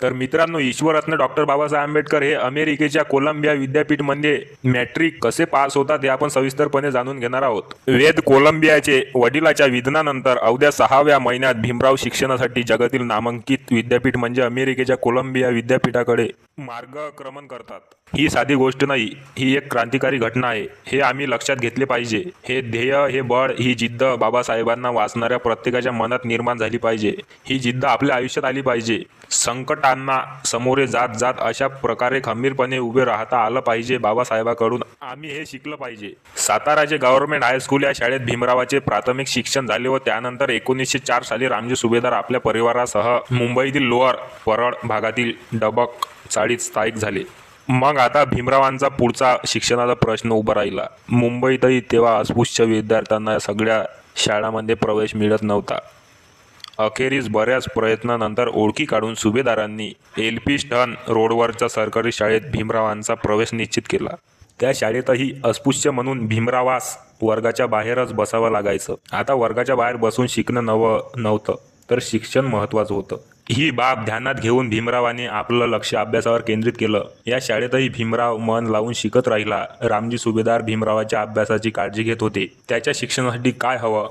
तर मित्रांनो, ईश्वररत्न डॉक्टर बाबासाहेब आंबेडकर हे अमेरिकेच्या कोलंबिया विद्यापीठमध्ये मॅट्रिक कसे पास होतात हे आपण सविस्तरपणे जाणून घेणार आहोत. वेद कोलंबियाचे वडिलाच्या विधनानंतर अवघ्या 6व्या महिन्यात भीमराव शिक्षणासाठी जगातील नामांकित विद्यापीठ म्हणजे अमेरिकेच्या कोलंबिया विद्यापीठाकडे मार्गक्रमण करतात. ही साधी गोष्ट नाही, ही एक क्रांतिकारी घटना आहे. हे आम्ही लक्षात घेतले पाहिजे. हे ध्येय, हे बळ, ही जिद्द बाबासाहेबांना वाचणाऱ्या प्रत्येकाच्या मनात निर्माण झाली पाहिजे. ही जिद्द आपल्या आयुष्यात आली पाहिजे. संकटांना सामोरे जात जात अशा प्रकारे खंबीरपणे उभे राहता आलं पाहिजे. बाबासाहेबांकडून आम्ही हे शिकलं पाहिजे. साताराचे गव्हर्नमेंट हायस्कूल या शाळेत भीमरावाचे प्राथमिक शिक्षण झाले व त्यानंतर 1904 साली रामजी सुभेदार आपल्या परिवारासह मुंबईतील लोअर परळ भागातील डबक चाळीत स्थायिक झाले. मग आता भीमरावांचा पुढचा शिक्षणाचा प्रश्न उभा राहिला. मुंबईतही तेव्हा अस्पृश्य विद्यार्थ्यांना सगळ्या शाळांमध्ये प्रवेश मिळत नव्हता. अखेरीस बऱ्याच प्रयत्नानंतर ओळखी काढून सुभेदारांनी एल्फिन्स्टन रोडवरच्या सरकारी शाळेत भीमरावांचा प्रवेश निश्चित केला. त्या शाळेतही अस्पृश्य म्हणून भीमरावास वर्गाच्या बाहेरच बसावं लागायचं. आता वर्गाच्या बाहेर बसून शिकणं नव्हतं तर शिक्षण महत्त्वाचं होतं. ही बाब ध्यानात घेऊन भीमरावाने आपलं लक्ष अभ्यासावर केंद्रित केलं. या शाळेतही भीमराव मन लावून शिकत राहिला. रामजी सुभेदार भीमरावाच्या अभ्यासाची काळजी घेत होते. त्याच्या शिक्षणासाठी काय हवं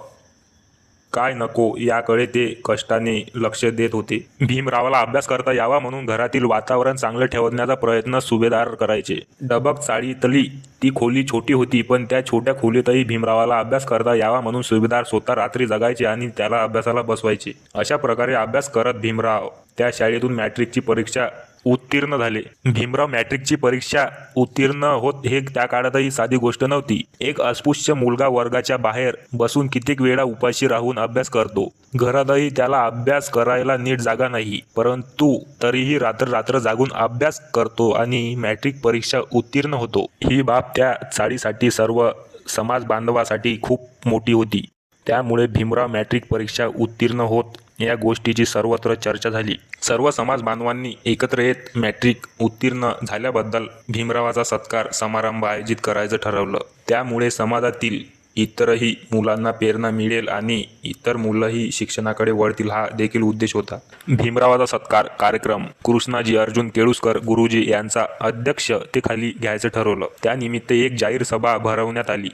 काय नको याकडे ते कष्टाने लक्ष देत होते. भीमरावाला अभ्यास करता यावा म्हणून घरातील वातावरण चांगलं ठेवण्याचा प्रयत्न सुभेदार करायचे. डबक चाळीतली ती खोली छोटी होती, पण त्या छोट्या खोलीतही भीमरावाला अभ्यास करता यावा म्हणून सुभेदार स्वतः रात्री जगायचे आणि त्याला अभ्यासाला बसवायचे. अशा प्रकारे अभ्यास करत भीमराव त्या शाळेतून मॅट्रिकची परीक्षा उत्तीर्ण झाले. भीमराव मॅट्रिकची परीक्षा उत्तीर्ण होत हे त्या काळातही साधी गोष्ट नव्हती. एक अस्पृश्य मुलगा वर्गाच्या बाहेर बसून कित्येक वेळा उपाशी राहून अभ्यास करतो. घरातही त्याला अभ्यास करायला नीट जागा नाही, परंतु तरीही रात्र जागून अभ्यास करतो आणि मॅट्रिक परीक्षा उत्तीर्ण होतो. ही बाब त्या चाळीसाठी, सर्व समाज बांधवासाठी खूप मोठी होती. त्यामुळे भीमराव मॅट्रिक परीक्षा उत्तीर्ण होत या गोष्टीची सर्वत्र चर्चा झाली. सर्व समाज बांधवांनी एकत्र येत मॅट्रिक उत्तीर्ण झाल्याबद्दल भीमरावाचा सत्कार समारंभ आयोजित करायचं ठरवलं. त्यामुळे समाजातील इतरही मुलांना प्रेरणा मिळेल आणि इतर मुलंही शिक्षणाकडे वळतील, हा देखील उद्देश होता. भीमरावाचा सत्कार कार्यक्रम कृष्णाजी अर्जुन केळुस्कर गुरुजी यांचा अध्यक्षतेखाली घ्यायचं ठरवलं. त्यानिमित्त एक जाहीर सभा भरवण्यात आली.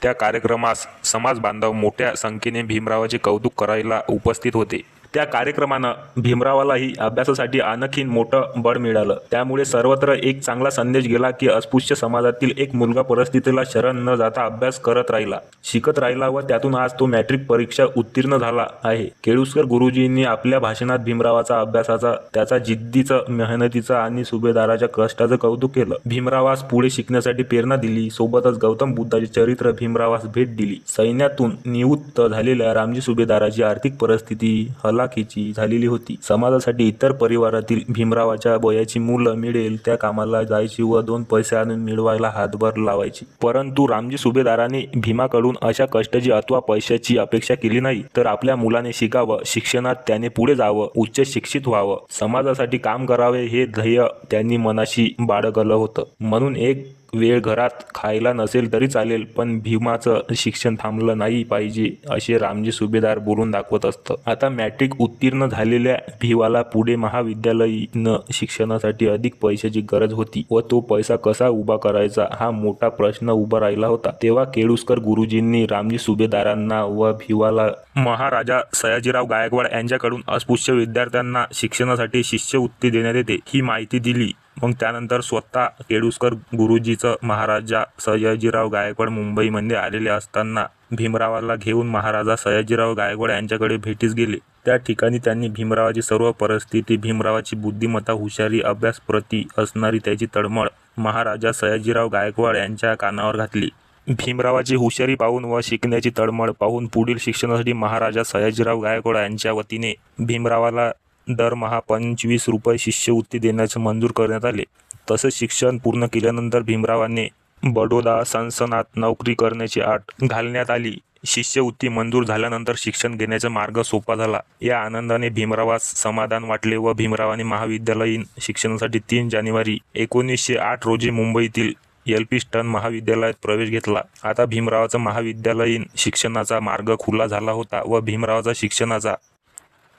त्या कार्यक्रमास समाज बांधव मोठ्या संख्येने भीमरावाचे कौतुक करायला उपस्थित होते. त्या कार्यक्रमानं भीमरावालाही अभ्यासासाठी आणखीन मोठं बळ मिळालं. त्यामुळे सर्वत्र एक चांगला संदेश गेला की अस्पृश्य समाजातील एक मुलगा परिस्थितीला शरण न जाता अभ्यास करत राहिला, शिकत राहिला व त्यातून आज तो मॅट्रिक परीक्षा उत्तीर्ण झाला आहे. केळुस्कर गुरुजींनी आपल्या भाषणात भीमरावाचा अभ्यासाचा, त्याचा जिद्दीचं, मेहनतीचा आणि सुभेदाराच्या कष्टाचं कौतुक केलं. भीमरावास पुढे शिकण्यासाठी प्रेरणा दिली. सोबतच गौतम बुद्धाचे चरित्र भीमरावास भेट दिली. सैन्यातून निवृत्त झालेल्या रामजी सुभेदाराची आर्थिक परिस्थिती हलाखीची झालेली होती. समाजासाठी इतर परिवारातील भीमरावाच्या वयाची मुलं मिळेल त्या कामाला जायची व 2 पैसे आणून मिळवायला हातभार लावायची. परंतु रामजी सुभेदाराने भीमाकडून अशा कष्टाची अथवा पैशाची अपेक्षा केली नाही, तर आपल्या मुलाने शिकावं, शिक्षणात त्याने पुढे जावं, उच्च शिक्षित व्हावं, समाजासाठी काम करावे हे ध्येय त्यांनी मनाशी बाळगलं होतं. म्हणून एक वेळ घरात खायला नसेल तरी चालेल, पण भीमाचं शिक्षण थांबलं नाही पाहिजे असे रामजी सुभेदार बोलून दाखवत असतं. आता मॅट्रिक उत्तीर्ण झालेल्या भीवाला पुढे महाविद्यालयीन शिक्षणासाठी अधिक पैशाची गरज होती व तो पैसा कसा उभा करायचा हा मोठा प्रश्न उभा राहिला होता. तेव्हा केळुस्कर गुरुजींनी रामजी सुभेदारांना व भीवाला महाराजा सयाजीराव गायकवाड यांच्याकडून अस्पृश्य विद्यार्थ्यांना शिक्षणासाठी शिष्यवृत्ती देण्यात येते ही माहिती दिली. मग त्यानंतर स्वतः केळुस्कर गुरुजीचं महाराजा सयाजीराव गायकवाड मुंबईमध्ये आलेले असताना भीमरावाला घेऊन महाराजा सयाजीराव गायकवाड यांच्याकडे भेटीस गेले. त्या ठिकाणी त्यांनी भीमरावाची सर्व परिस्थिती, भीमरावाची बुद्धिमत्ता, हुशारी, अभ्यासप्रती असणारी त्याची तळमळ महाराजा सयाजीराव गायकवाड यांच्या कानावर घातली. भीमरावाची हुशारी पाहून व शिकण्याची तळमळ पाहून पुढील शिक्षणासाठी महाराजा सयाजीराव गायकवाड यांच्या वतीने भीमरावाला दरमहा 25 रुपये शिष्यवृत्ती देण्याचे मंजूर करण्यात आले. तसेच शिक्षण पूर्ण केल्यानंतर भीमरावाने बडोदा संस्थानात नोकरी करण्याची अट घालण्यात आली. शिष्यवृत्ती मंजूर झाल्यानंतर शिक्षण घेण्याचा मार्ग सोपा झाला. या आनंदाने भीमरावास समाधान वाटले व भीमरावाने महाविद्यालयीन शिक्षणासाठी 3 जानेवारी 1908 रोजी मुंबईतील एल्फिन्स्टन महाविद्यालयात प्रवेश घेतला. आता भीमरावाचा महाविद्यालयीन शिक्षणाचा मार्ग खुला झाला होता व भीमरावाचा शिक्षणाचा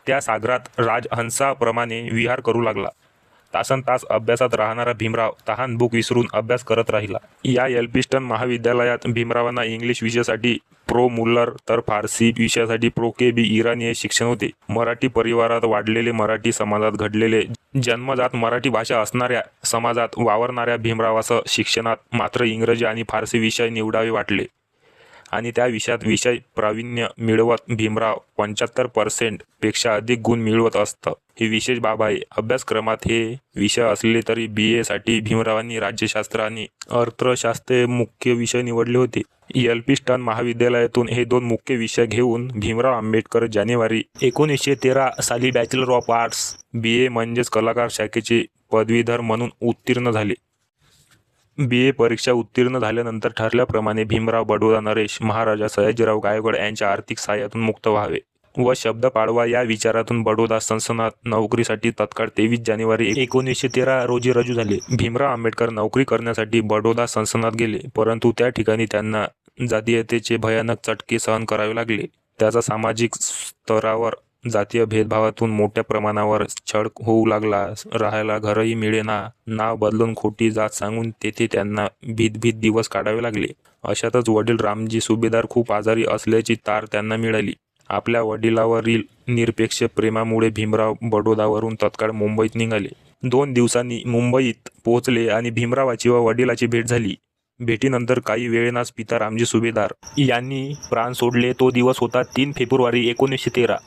त्या सागरात राजहंसाप्रमाणे विहार करू लागला. तासन तास अभ्यासात राहणारा भीमराव तहान भूक विसरून अभ्यास करत राहिला. या एल्फिन्स्टन महाविद्यालयात भीमरावांना इंग्लिश विषयासाठी प्रो मुल्लर तर फारसी विषयासाठी प्रो के बी इराणी हे शिक्षण होते. मराठी परिवारात वाढलेले, मराठी समाजात घडलेले, जन्मजात मराठी भाषा असणाऱ्या समाजात वावरणाऱ्या भीमरावास शिक्षणात मात्र इंग्रजी आणि फारसी विषय निवडावे वाटले आणि त्या विषयात विषय प्रावीण्य मिळवत भीमराव 75% पेक्षा अधिक गुण मिळवत असतं. ही विशेष बाब आहे. अभ्यासक्रमात हे विषय असले तरी BA साठी भीमरावांनी राज्यशास्त्र आणि अर्थशास्त्र हे मुख्य विषय निवडले होते. एल्फिन्स्टन महाविद्यालयातून हे 2 मुख्य विषय घेऊन भीमराव आंबेडकर जानेवारी 1913 साली बॅचलर ऑफ आर्ट्स BA म्हणजेच कलाकार शाखेचे पदवीधर म्हणून उत्तीर्ण झाले. BA परीक्षा उत्तीर्ण झाल्यानंतर ठरल्याप्रमाणे भीमराव बडोदा नरेश महाराजा सयाजीराव गायकवाड यांच्या आर्थिक सहाय्यातून मुक्त व्हावे व शब्द पाळवा या विचारातून बडोदा संस्थानात नोकरीसाठी तत्काळ 23 जानेवारी 1913 रोजी रुजू झाले. भीमराव आंबेडकर नोकरी करण्यासाठी बडोदा संस्थानात गेले, परंतु त्या ठिकाणी त्यांना जातीयतेचे भयानक चटके सहन करावे लागले. त्याचा सामाजिक स्तरावर जातीय भेदभावातून मोठ्या प्रमाणावर छळ होऊ लागला. राहायला घरही मिळेना. नाव बदलून खोटी जात सांगून तेथे त्यांना भीत दिवस काढावे लागले. अशातच वडील रामजी सुभेदार खूप आजारी असल्याची तार त्यांना मिळाली. आपल्या वडिलावरील निरपेक्ष प्रेमामुळे भीमराव बडोदावरून तत्काळ मुंबईत निघाले. 2 दिवसांनी मुंबईत पोहोचले आणि भीमरावाची व वडिलाची भेट झाली. भेटीनंतर काही वेळेनाच पिता रामजी सुभेदार यांनी प्राण सोडले. तो दिवस होता 3 फेब्रुवारी 1913.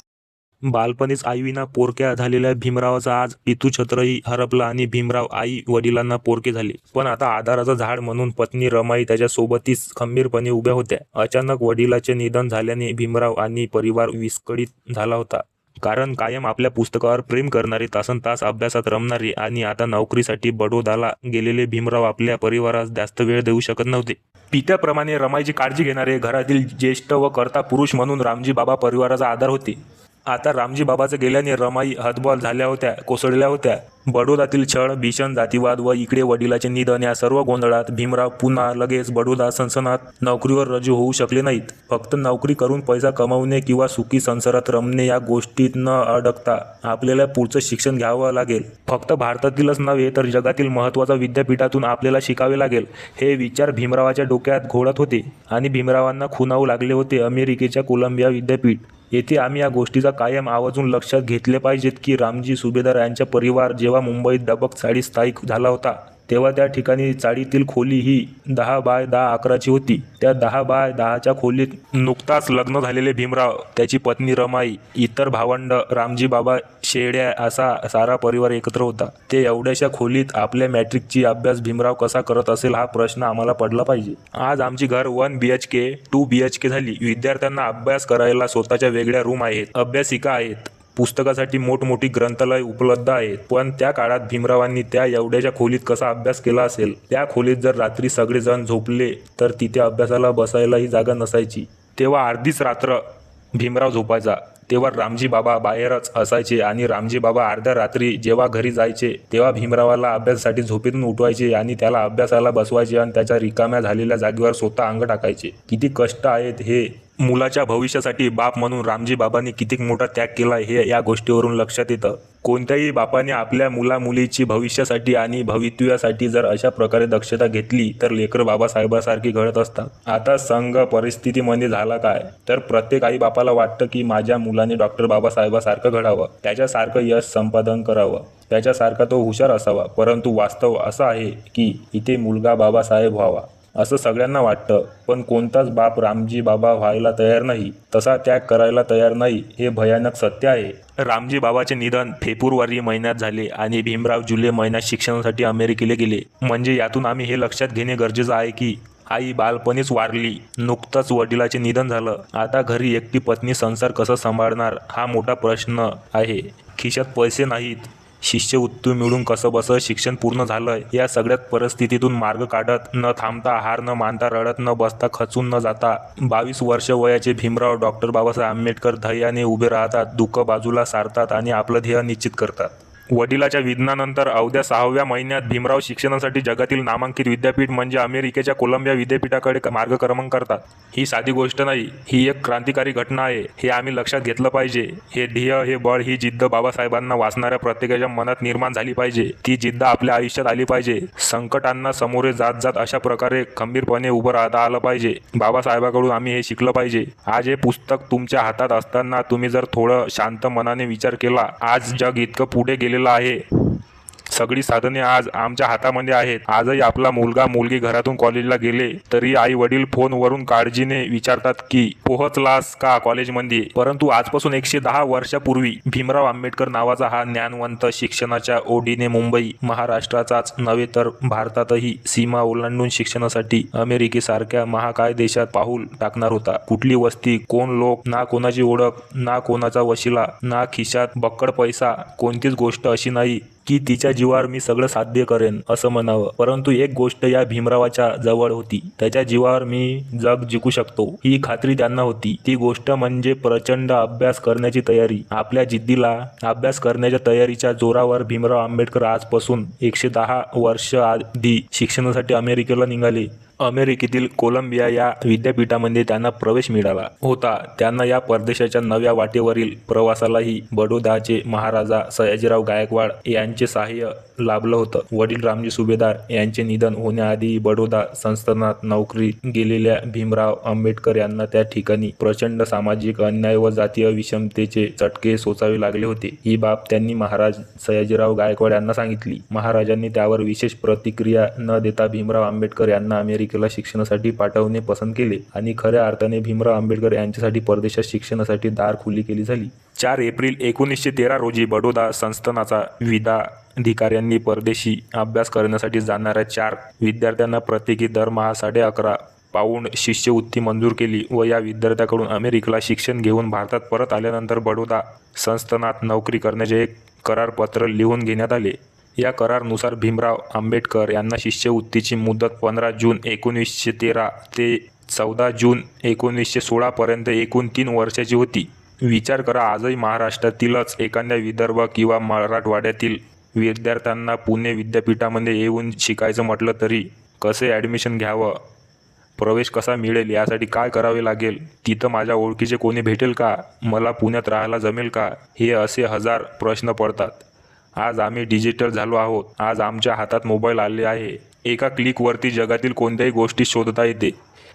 बालपणीच आईविना पोरक्या झालेल्या भीमरावाचा आज पितृछत्रही हरपला आणि भीमराव आई वडिलांना पोरके झाले. पण आता आधाराचं झाड म्हणून पत्नी रमाई त्याच्या सोबतीच खंबीरपणे उभ्या होत्या. अचानक वडिलाचे निधन झाल्याने भीमराव आणि परिवार विस्कळीत झाला होता. कारण कायम आपल्या पुस्तकावर प्रेम करणारे, तासनतास अभ्यासात रमणारे आणि आता नोकरीसाठी बडोदाला गेलेले भीमराव आपल्या परिवारास जास्त वेळ देऊ शकत नव्हते. पित्याप्रमाणे रमाईची काळजी घेणारे, घरातील ज्येष्ठ व कर्ता पुरुष म्हणून रामजी बाबा परिवाराचा आधार होते. आता रामजी बाबाचे गेल्याने रमाई हतबल झाल्या होत्या, कोसळल्या होत्या. बडोदातील छळ, भीषण जातीवाद व इकडे वडिलाचे निधन या सर्व गोंधळात भीमराव पुन्हा लगेच बडोदा संस्थानात नोकरीवर रुजू होऊ शकले नाहीत. फक्त नोकरी करून पैसा कमवणे किंवा सुखी संसारात रमणे या गोष्टीत न अडकता आपल्याला पुढचं शिक्षण घ्यावं लागेल. फक्त भारतातीलच नव्हे तर जगातील महत्त्वाच्या विद्यापीठातून आपल्याला शिकावे लागेल, हे विचार भीमरावाच्या डोक्यात घोळत होते आणि भीमरावांना खुणावू लागले होते. अमेरिकेच्या कोलंबिया विद्यापीठ येथे आम्ही या गोष्टीचा कायम आवर्जून लक्षात घेतले पाहिजेत की रामजी सुभेदार यांचा परिवार जेव्हा मुंबईत डबक चाळीत स्थायिक झाला होता तेव्हा त्या ठिकाणी चाळीतील खोली ही 10 बाय 10 आकाराची होती. त्या 10 बाय 10च्या खोलीत नुकताच लग्न झालेले भीमराव, त्याची पत्नी रमाई, इतर भावंड, रामजी बाबा, शेड्या असा सारा परिवार एकत्र होता. ते एवढ्याशा खोलीत आपल्या मॅट्रिकची अभ्यास भीमराव कसा करत असेल हा प्रश्न आम्हाला पडला पाहिजे. आज आमची घर 1 BHK 2 BHK झाली. विद्यार्थ्यांना अभ्यास करायला स्वतःच्या वेगळ्या रूम आहेत, अभ्यासिका आहेत, पुस्तकासाठी मोठमोठी ग्रंथालय उपलब्ध आहेत. पण त्या काळात भीमरावांनी त्या एवढ्याच्या खोलीत कसा अभ्यास केला असेल? त्या खोलीत जर रात्री सगळेजण झोपले तर तिथे अभ्यासाला बसायलाही जागा नसायची. तेव्हा अर्धीच रात्र भीमराव झोपायचा. तेव्हा रामजी बाबा बाहेरच असायचे आणि रामजी बाबा अर्ध्या रात्री जेव्हा घरी जायचे तेव्हा भीमरावाला अभ्यासासाठी झोपेतून उठवायचे आणि त्याला अभ्यासाला बसवायचे आणि त्याच्या रिकाम्या झालेल्या जागेवर स्वतः अंग टाकायचे. किती कष्ट आहेत हे! मुलाच्या भविष्यासाठी बाप म्हणून रामजी बाबांनी किती मोठा त्याग केला हे या गोष्टीवरून लक्षात येतं. कोणत्याही बापाने आपल्या मुलामुलीची भविष्यासाठी आणि भवितव्यासाठी जर अशा प्रकारे दक्षता घेतली तर लेकर बाबासाहेबासारखी घडत असतात. आता संघ परिस्थितीमध्ये झाला काय तर प्रत्येक आई बापाला वाटतं की माझ्या मुलाने डॉक्टर बाबासाहेबासारखं घडावं, त्याच्यासारखं यश संपादन करावं, त्याच्यासारखा तो हुशार असावा. परंतु वास्तव असं आहे की इथे मुलगा बाबासाहेब व्हावा असं सगळ्यांना वाटतं. पण कोणताच बाप रामजी बाबा व्हायला तयार नाही, तसा त्याग करायला तयार नाही, हे भयानक सत्य आहे. रामजी बाबाचे निधन फेब्रुवारी महिन्यात झाले आणि भीमराव जुलै महिन्यात शिक्षणासाठी अमेरिकेला गेले. म्हणजे यातून आम्ही हे लक्षात घेणे गरजेचं आहे की आई बालपणीच वारली, नुकतंच वडिलाचे निधन झालं. आता घरी एकटी पत्नी संसार कसा सांभाळणार हा मोठा प्रश्न आहे. खिशात पैसे नाहीत, शिष्यवृत्ती मिळून कसं बसं शिक्षण पूर्ण झालं. या सगळ्यात परिस्थितीतून मार्ग काढत, न थांबता, हार न मानता, रडत न बसता, खचून न जाता 22 वर्ष वयाचे भीमराव डॉक्टर बाबासाहेब आंबेडकर ध्येयाने उभे राहतात, दुःख बाजूला सारतात आणि आपलं ध्येय निश्चित करतात. वडिलाच्या निधनानंतर अवघ्या 6व्या महिन्यात भीमराव शिक्षणासाठी जगातील नामांकित विद्यापीठ म्हणजे अमेरिकेच्या कोलंबिया विद्यापीठाकडे मार्गक्रमण करतात. ही साधी गोष्ट नाही, ही एक क्रांतिकारी घटना आहे. हे आम्ही लक्षात घेतलं पाहिजे. हे ध्येय, हे बळ, ही जिद्द बाबासाहेबांना वाचणाऱ्या प्रत्येकाच्या मनात निर्माण झाली पाहिजे. ती जिद्द आपल्या आयुष्यात आली पाहिजे. संकटांना सामोरे जात जात अशा प्रकारे खंबीरपणे उभं राहता आलं पाहिजे. बाबासाहेबांकडून आम्ही हे शिकलं पाहिजे. आज हे पुस्तक तुमच्या हातात असताना तुम्ही जर थोडं शांत मनाने विचार केला, आज जग इतकं पुढे गेलेलं आहे. सगळी साधने आज आमच्या हातामध्ये आहेत. आजही आपला मुलगा मुलगी घरातून कॉलेजला गेले तरी आई वडील फोनवरून काळजीने विचारतात की पोहोचलास का कॉलेजमध्ये. परंतु आजपासून 110 वर्षापूर्वी भीमराव आंबेडकर नावाचा हा ज्ञानवंत शिक्षणाच्या ओढीने मुंबई, महाराष्ट्राचाच नव्हे तर भारतातही सीमा ओलांडून शिक्षणासाठी अमेरिकेसारख्या महाकाय देशात पाऊल टाकणार होता. कुठली वस्ती, कोण लोक, ना कोणाची ओळख, ना कोणाचा वशिला, ना खिशात बक्कड पैसा. कोणतीच गोष्ट अशी नाही की तिच्या जीवावर मी सगळं साध्य करेन असं म्हणावं. परंतु एक गोष्ट या भीमरावाच्या जवळ होती. त्याच्या जीवावर मी जग जिंकू शकतो ही खात्री त्यांना होती. ती गोष्ट म्हणजे प्रचंड अभ्यास करण्याची तयारी. आपल्या जिद्दीला अभ्यास करण्याच्या तयारीच्या जोरावर भीमराव आंबेडकर आजपासून 110 वर्ष आधी शिक्षणासाठी अमेरिकेला निघाले. अमेरिकेतील कोलंबिया या विद्यापीठामध्ये त्यांना प्रवेश मिळाला होता. त्यांना या परदेशाच्या नव्या वाटेवरील प्रवासालाही बडोदाचे महाराजा सयाजीराव गायकवाड यांचे सहाय्य लाभलं होतं. वडील रामजी सुभेदार यांचे निधन होण्याआधी बडोदा संस्थानात नोकरी गेलेल्या भीमराव आंबेडकर यांना त्या ठिकाणी प्रचंड सामाजिक अन्याय व जातीय विषमतेचे चटके सोसावे लागले होते. ही बाब त्यांनी महाराज सयाजीराव गायकवाड यांना सांगितली. महाराजांनी त्यावर विशेष प्रतिक्रिया न देता भीमराव आंबेडकर यांना अमेरिकेला शिक्षणासाठी पाठवणे पसंत केले आणि खऱ्या अर्थाने भीमराव आंबेडकर यांच्यासाठी परदेशात शिक्षणासाठी दार खुली केली झाली. 4 एप्रिल 1913 रोजी बडोदा संस्थानाचा विद्याधिकाऱ्यांनी परदेशी अभ्यास करण्यासाठी जाणाऱ्या 4 विद्यार्थ्यांना प्रत्येकी दरमहा 11.5 पाऊंड शिष्यवृत्ती मंजूर केली व या विद्यार्थ्याकडून अमेरिकेला शिक्षण घेऊन भारतात परत आल्यानंतर बडोदा संस्थानात नोकरी करण्याचे एक करारपत्र लिहून घेण्यात आले. या करारानुसार भीमराव आंबेडकर यांना शिष्यवृत्तीची मुदत 15 जून 1913 ते 14 जून 1916 पर्यंत एकूण 3 वर्षाची होती. विचार करा, आजही महाराष्ट्रातीलच एखाद्या विदर्भ किंवा मराठवाड्यातील विद्यार्थ्यांना पुणे विद्यापीठामध्ये येऊन शिकायचं म्हटलं तरी कसे ॲडमिशन घ्यावं, प्रवेश कसा मिळेल, यासाठी काय करावे लागेल, तिथं माझ्या ओळखीचे कोणी भेटेल का, मला पुण्यात राहायला जमेल का, हे असे हजार प्रश्न पडतात. आज आम्ही डिजिटल झालो आहोत. आज आमच्या हातात मोबाईल आले आहे. एका क्लिकवरती जगातील कोणत्याही गोष्टी शोधता येते.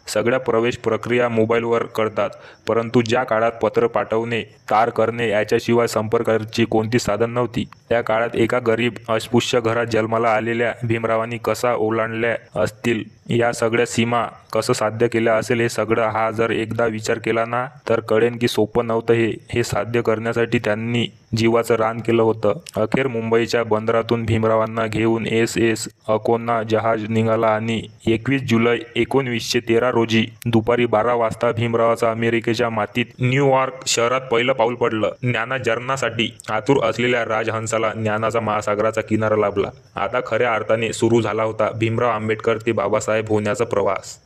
सगळ्या प्रवेश प्रक्रिया मोबाईलवर करतात. परंतु ज्या काळात पत्र पाठवणे, तार करणे याच्याशिवाय संपर्काची कोणती साधन नव्हती. त्या काळात एका गरीब अस्पृश्य घरात जन्माला आलेल्या भीमरावांनी कसा ओलांडल्या असतील, या सगळ्या सीमा कसं साध्य केल्या असेल, हे सगळं हा जर एकदा विचार केला ना तर कळेन की सोपं नव्हतं हे साध्य करण्यासाठी त्यांनी जीवाचं रान केलं होतं. अखेर मुंबईच्या बंदरातून भीमरावांना घेऊन SS अकोना जहाज निघाला आणि 21 जुलै 1913 रोजी दुपारी 12 वाजता भीमरावाचं अमेरिकेच्या मातीत न्यूयॉर्क शहरात पहिलं पाऊल पडलं. ज्ञानार्जनासाठी आतुर असलेल्या राजहंसाला ज्ञानाचा महासागराचा किनारा लाभला. आता खऱ्या अर्थाने सुरू झाला होता भीमराव आंबेडकर ते बाबासाहेब होण्याचा प्रवास.